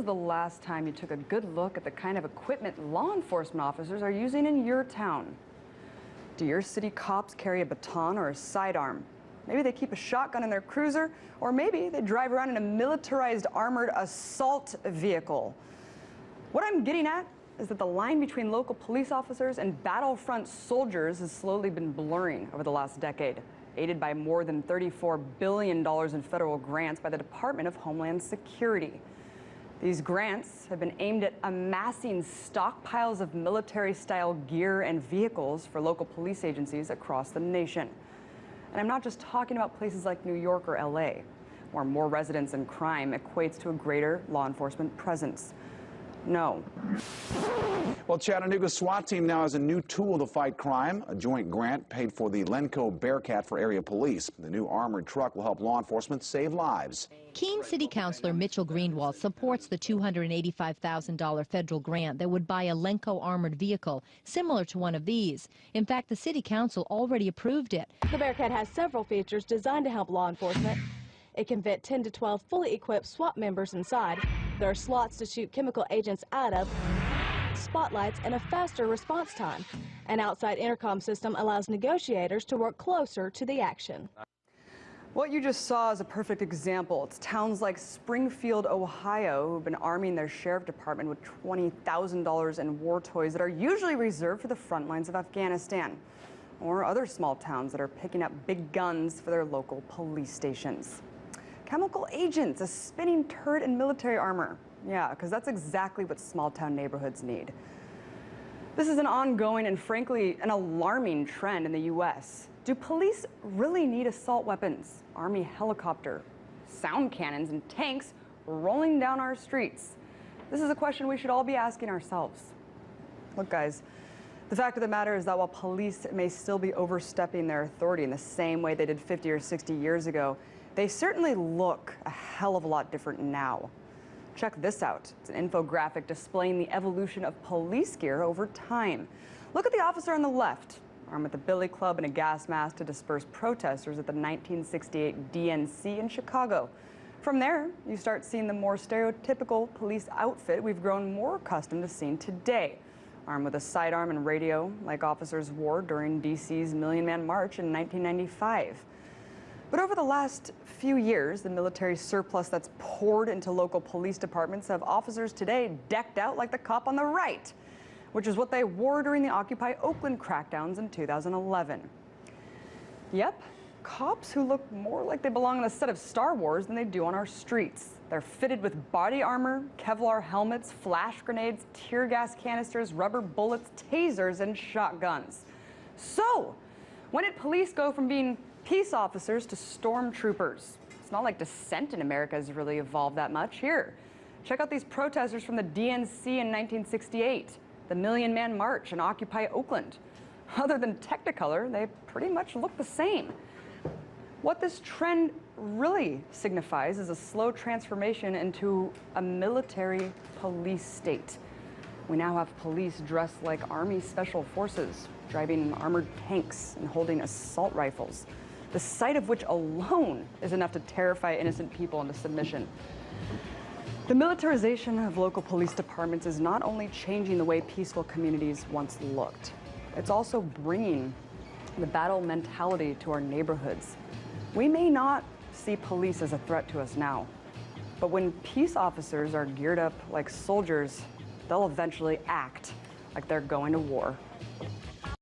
was the last time you took a good look at the kind of equipment law enforcement officers are using in your town? Do your city cops carry a baton or a sidearm? Maybe they keep a shotgun in their cruiser, or maybe they drive around in a militarized armored assault vehicle. What I'm getting at is that the line between local police officers and battlefront soldiers has slowly been blurring over the last decade, aided by more than $34 billion in federal grants by the Department of Homeland Security. These grants have been aimed at amassing stockpiles of military-style gear and vehicles for local police agencies across the nation. And I'm not just talking about places like New York or LA, where more residents and crime equates to a greater law enforcement presence. No. Well, Chattanooga's SWAT team now has a new tool to fight crime, a joint grant paid for the Lenco Bearcat for area police. The new armored truck will help law enforcement save lives. Keene City Councilor Mitchell Greenwald supports the $285,000 federal grant that would buy a Lenco armored vehicle similar to one of these. In fact, the City Council already approved it. The Bearcat has several features designed to help law enforcement. It can fit 10 to 12 fully equipped SWAT members inside. There are slots to shoot chemical agents out of, spotlights, and a faster response time. An outside intercom system allows negotiators to work closer to the action. What you just saw is a perfect example. It's towns like Springfield, Ohio, who've been arming their sheriff department with $20,000 in war toys that are usually reserved for the front lines of Afghanistan. Or other small towns that are picking up big guns for their local police stations. Chemical agents, a spinning turret, and military armor. Yeah, because that's exactly what small-town neighborhoods need. This is an ongoing and frankly an alarming trend in the U.S. Do police really need assault weapons, Army helicopter, sound cannons, and tanks rolling down our streets? This is a question we should all be asking ourselves. Look, guys, the fact of the matter is that while police may still be overstepping their authority in the same way they did 50 or 60 years ago, they certainly look a hell of a lot different now. Check this out. It's an infographic displaying the evolution of police gear over time. Look at the officer on the left, armed with a billy club and a gas mask to disperse protesters at the 1968 DNC in Chicago. From there, you start seeing the more stereotypical police outfit we've grown more accustomed to seeing today, armed with a sidearm and radio like officers wore during DC's Million Man March in 1995. But over the last few years, the military surplus that's poured into local police departments have officers today decked out like the cop on the right, which is what they wore during the Occupy Oakland crackdowns in 2011. Yep, cops who look more like they belong on a set of Star Wars than they do on our streets. They're fitted with body armor, Kevlar helmets, flash grenades, tear gas canisters, rubber bullets, tasers, and shotguns. So, when did police go from being peace officers to stormtroopers? It's not like dissent in America has really evolved that much. Here, check out these protesters from the DNC in 1968, the Million Man March, and Occupy Oakland. Other than Technicolor, they pretty much look the same. What this trend really signifies is a slow transformation into a military police state. We now have police dressed like Army Special Forces, driving armored tanks and holding assault rifles, the sight of which alone is enough to terrify innocent people into submission. The militarization of local police departments is not only changing the way peaceful communities once looked, it's also bringing the battle mentality to our neighborhoods. We may not see police as a threat to us now, but when peace officers are geared up like soldiers, they'll eventually act like they're going to war.